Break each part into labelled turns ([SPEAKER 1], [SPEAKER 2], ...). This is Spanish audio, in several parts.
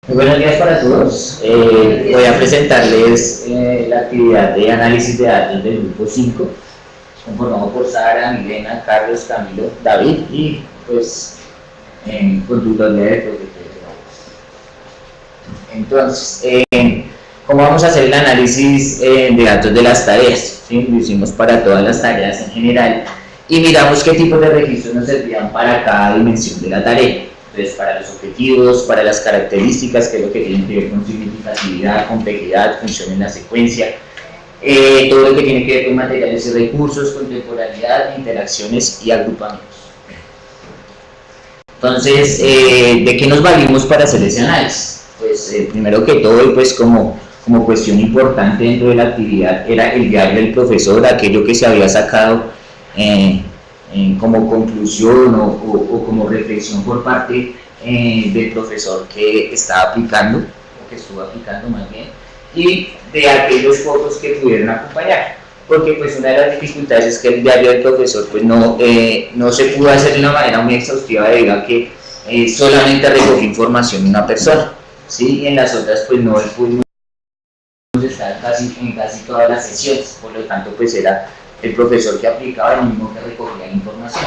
[SPEAKER 1] Muy buenos días para todos. Voy a presentarles la actividad de análisis de datos del grupo 5, conformado por Sara, Milena, Carlos, Camilo, David y pues con tutoría de profesores. Entonces, ¿cómo vamos a hacer el análisis de datos de las tareas? ¿Sí? Lo hicimos para todas las tareas en general y miramos qué tipos de registros nos servían para cada dimensión de la tarea. Entonces, para los objetivos, para las características, que es lo que tiene que ver con significatividad, complejidad, función en la secuencia, todo lo que tiene que ver con materiales y recursos, contemporaneidad, interacciones y agrupamientos. Entonces, ¿de qué nos valimos para hacer ese análisis? Pues, primero que todo, y pues como cuestión importante dentro de la actividad, era el diario del profesor, aquello que se había sacado como conclusión o como reflexión por parte del profesor que estaba aplicando, o que estuvo aplicando más bien, y de aquellos fotos que pudieron acompañar, porque pues una de las dificultades es que el diario del profesor pues no se pudo hacer de una manera muy exhaustiva debido a que solamente recogió información de una persona, ¿sí? Y en las otras pues no pudimos estar en casi todas las sesiones, por lo tanto pues era el profesor que aplicaba el mismo que recogía la información.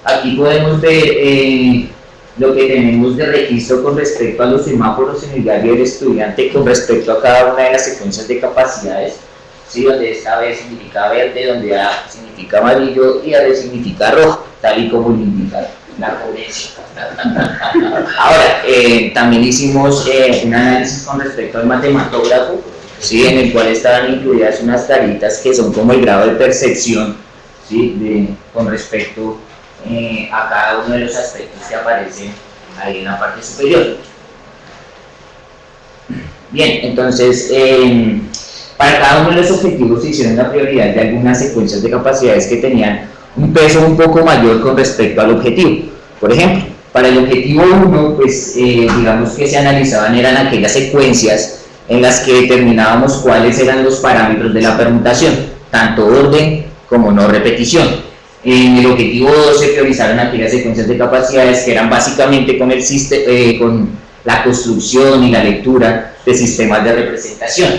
[SPEAKER 1] Aquí podemos ver lo que tenemos de registro con respecto a los semáforos en el diario del estudiante con respecto a cada una de las secuencias de capacidades, ¿sí? Donde esta B significa verde, donde A significa amarillo y A significa rojo, tal y como lo indica la ponencia. Ahora, también hicimos un análisis con respecto al matematógrafo, ¿sí? En el cual estaban incluidas unas taritas que son como el grado de percepción, ¿sí? Con respecto a cada uno de los aspectos que aparecen ahí en la parte superior. Bien, entonces, para cada uno de los objetivos se hicieron la prioridad de algunas secuencias de capacidades que tenían un peso un poco mayor con respecto al objetivo. Por ejemplo, para el objetivo 1, pues digamos que se analizaban eran aquellas secuencias en las que determinábamos cuáles eran los parámetros de la permutación, tanto orden como no repetición. En el objetivo 2 se priorizaron aquellas secuencias de capacidades que eran básicamente con la construcción y la lectura de sistemas de representación.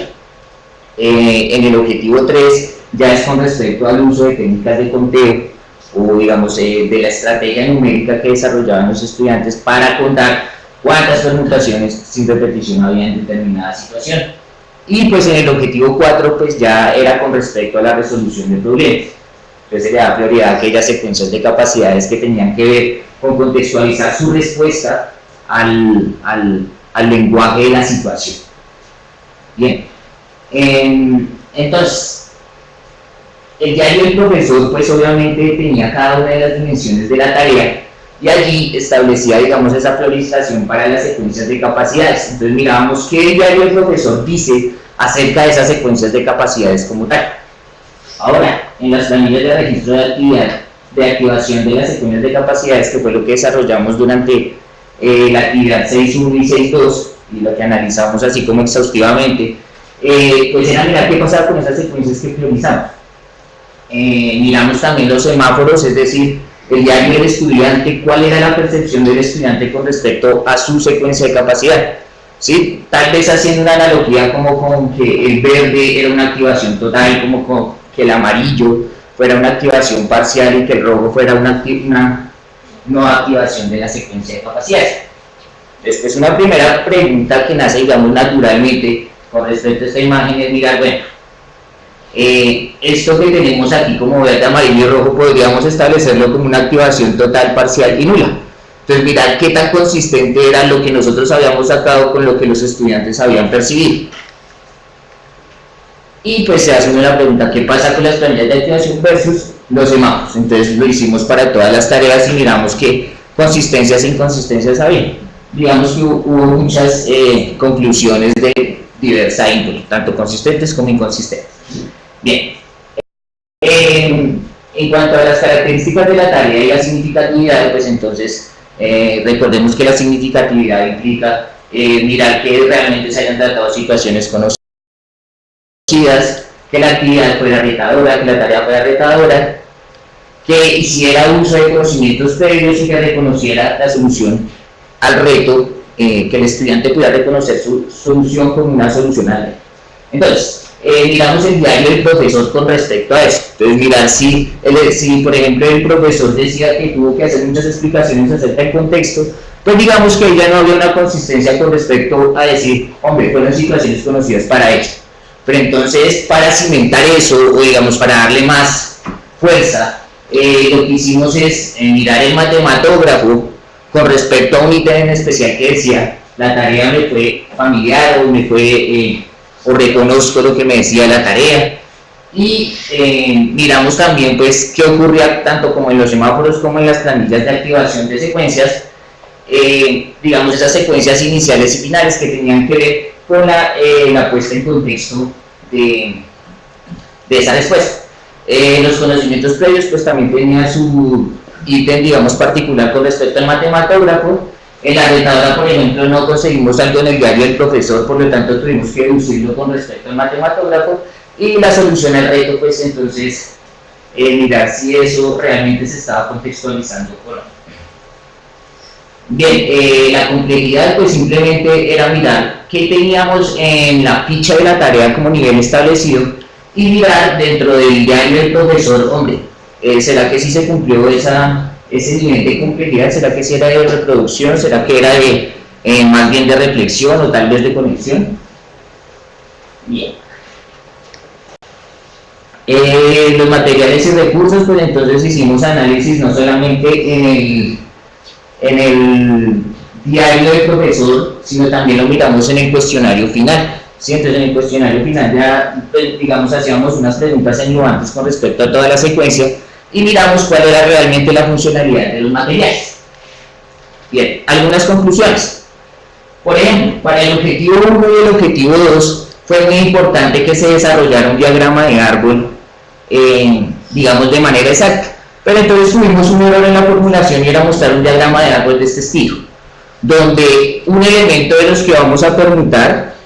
[SPEAKER 1] En el objetivo 3 ya es con respecto al uso de técnicas de conteo o digamos de la estrategia numérica que desarrollaban los estudiantes para contar cuántas permutaciones sin repetición había en determinada situación. Y pues en el objetivo 4 pues ya era con respecto a la resolución de problemas. Entonces se le da prioridad a aquellas secuencias de capacidades que tenían que ver con contextualizar su respuesta al lenguaje de la situación. Bien, entonces el diario del profesor pues obviamente tenía cada una de las dimensiones de la tarea y allí establecía, digamos, esa priorización para las secuencias de capacidades. Entonces mirábamos qué el diario del profesor dice acerca de esas secuencias de capacidades como tal. Ahora, en las planillas de registro de actividad, de activación de las secuencias de capacidades, que fue lo que desarrollamos durante la actividad 6.1 y 6.2, y lo que analizamos así como exhaustivamente, pues era mirar qué pasaba con esas secuencias que priorizamos. Miramos también los semáforos, es decir, el diario del estudiante, cuál era la percepción del estudiante con respecto a su secuencia de capacidad, ¿sí? Tal vez haciendo una analogía como con que el verde era una activación total, como con que el amarillo fuera una activación parcial y que el rojo fuera una no activación de la secuencia de capacidades. Después una primera pregunta que nace, digamos, naturalmente con respecto a esta imagen es mirar, bueno, esto que tenemos aquí como verde, amarillo y rojo podríamos establecerlo como una activación total, parcial y nula. Entonces mirar qué tan consistente era lo que nosotros habíamos sacado con lo que los estudiantes habían percibido. Y pues se hace una pregunta, ¿qué pasa con las planillas de activación versus los semáforos? Entonces lo hicimos para todas las tareas y miramos qué consistencias e inconsistencias había. Digamos que hubo muchas conclusiones de diversa índole, tanto consistentes como inconsistentes. Bien, en cuanto a las características de la tarea y la significatividad, pues entonces recordemos que la significatividad implica mirar que realmente se hayan tratado situaciones conocidas, que la actividad fuera retadora, que la tarea fuera retadora, que hiciera uso de conocimientos previos y que reconociera la solución al reto que el estudiante pueda reconocer su solución como una solución a la ley. Entonces, miramos el diario del profesor con respecto a eso. Entonces, mirar si, por ejemplo, el profesor decía que tuvo que hacer muchas explicaciones acerca del contexto, pues digamos que ya no había una consistencia con respecto a decir, hombre, fueron situaciones conocidas para ello. Pero entonces, para cimentar eso, o digamos, para darle más fuerza, lo que hicimos es mirar el matematógrafo con respecto a un ítem en especial que decía, la tarea me fue familiar o me fue... o reconozco lo que me decía la tarea, y miramos también pues qué ocurría tanto como en los semáforos como en las planillas de activación de secuencias, digamos esas secuencias iniciales y finales que tenían que ver con la puesta en contexto de esa respuesta. Los conocimientos previos pues también tenía su ítem digamos particular con respecto al matematógrafo. En la retadora, por ejemplo, no conseguimos algo en el diario del profesor, por lo tanto tuvimos que deducirlo con respecto al matematógrafo, y la solución al reto, pues entonces, mirar si eso realmente se estaba contextualizando o no. Bien, la complejidad, pues simplemente era mirar qué teníamos en la ficha de la tarea como nivel establecido, y mirar dentro del diario del profesor, hombre, ¿será que sí se cumplió ese nivel de complejidad? ¿Será que sí era de reproducción? ¿Será que era de más bien de reflexión o tal vez de conexión? Bien. Los materiales y recursos, pues entonces hicimos análisis no solamente en el diario del profesor, sino también lo miramos en el cuestionario final. ¿Sí? Entonces en el cuestionario final ya, pues, digamos, hacíamos unas preguntas englobantes con respecto a toda la secuencia, y miramos cuál era realmente la funcionalidad de los materiales. Bien, algunas conclusiones. Por ejemplo, para el objetivo 1 y el objetivo 2 fue muy importante que se desarrollara un diagrama de árbol, digamos, de manera exacta. Pero entonces tuvimos un error en la formulación y era mostrar un diagrama de árbol de este estilo, donde un elemento de los que vamos a permutar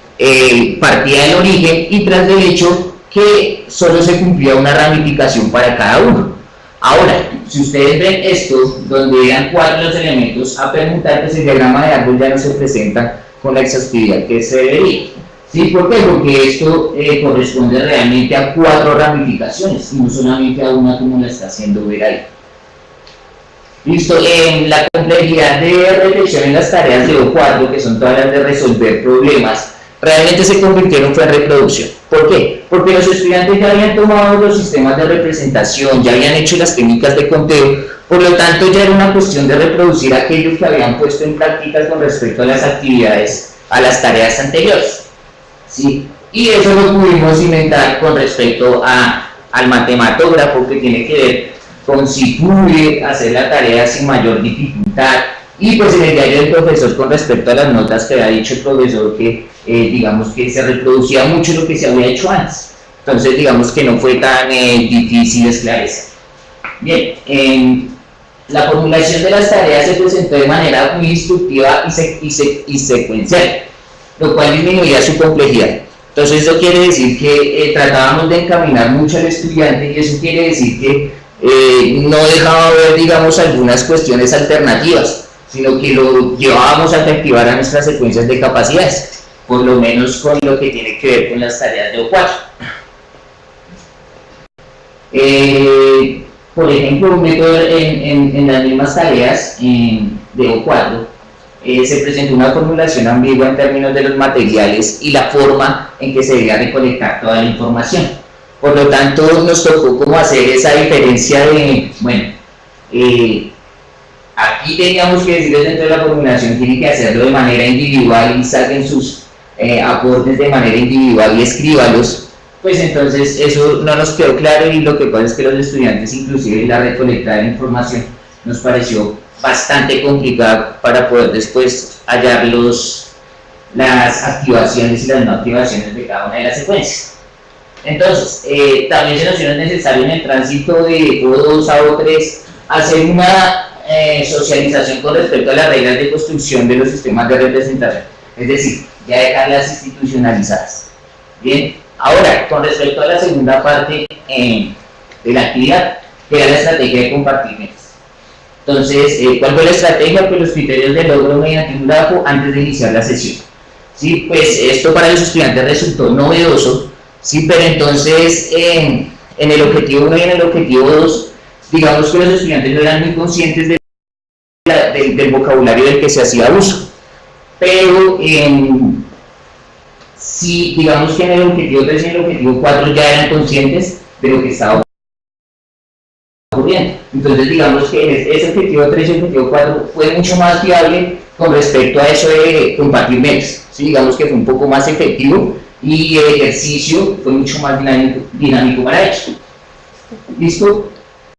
[SPEAKER 1] partía del origen y tras del hecho que solo se cumplía una ramificación para cada uno. Ahora, si ustedes ven esto, donde eran 4 los elementos a permutar, pues el diagrama de árbol ya no se presenta con la exhaustividad que se debería. ¿Sí? ¿Por qué? Porque esto corresponde realmente a 4 ramificaciones y no solamente a una como la está haciendo ver ahí. Listo, la complejidad de reflexión en las tareas de O4, que son todas las de resolver problemas, realmente se convirtieron en reproducción. ¿Por qué? Porque los estudiantes ya habían tomado los sistemas de representación, ya habían hecho las técnicas de conteo, por lo tanto ya era una cuestión de reproducir aquello que habían puesto en práctica con respecto a las actividades, a las tareas anteriores. ¿Sí? Y eso lo pudimos cimentar con respecto al matematógrafo, que tiene que ver con si pude hacer la tarea sin mayor dificultad, y pues en el diario del profesor con respecto a las notas que había dicho el profesor que digamos que se reproducía mucho lo que se había hecho antes, entonces digamos que no fue tan difícil esclarecer. Bien, la formulación de las tareas se presentó de manera muy instructiva y secuencial, lo cual disminuía su complejidad. Entonces eso quiere decir que tratábamos de encaminar mucho al estudiante, y eso quiere decir que no dejaba ver, digamos, algunas cuestiones alternativas, sino que lo llevábamos a que activara nuestras secuencias de capacidades, por lo menos con lo que tiene que ver con las tareas de O4. Por ejemplo, un método en las mismas tareas de O4, se presentó una formulación ambigua en términos de los materiales y la forma en que se debía recolectar toda la información. Por lo tanto, nos tocó como hacer esa diferencia de, bueno, aquí teníamos que decirles dentro de la formulación, tienen que hacerlo de manera individual y saquen sus aportes de manera individual y escríbalos. Pues entonces eso no nos quedó claro, y lo que pasa es que los estudiantes, inclusive la recolecta de información, nos pareció bastante complicada para poder después hallar las activaciones y las no activaciones de cada una de las secuencias. Entonces, también se nos hizo necesario en el tránsito de O2 a O3 hacer una socialización con respecto a las reglas de construcción de los sistemas de representación, es decir, ya dejarlas institucionalizadas. Bien, ahora, con respecto a la segunda parte de la actividad, que era la estrategia de compartir metas. Entonces, ¿cuál fue la estrategia? Pues los criterios de logro mediante un grafo antes de iniciar la sesión. ¿Sí? Pues esto para los estudiantes resultó novedoso, ¿sí? Pero entonces en el objetivo 1 y en el objetivo 2, digamos que los estudiantes no eran muy conscientes del vocabulario del que se hacía uso. Pero si digamos que en el objetivo 3 y en el objetivo 4 ya eran conscientes de lo que estaba ocurriendo. Entonces digamos que ese objetivo 3 y el objetivo 4 fue mucho más viable con respecto a eso de compartir medios. ¿Sí? Digamos que fue un poco más efectivo y el ejercicio fue mucho más dinámico para ellos. ¿Listo?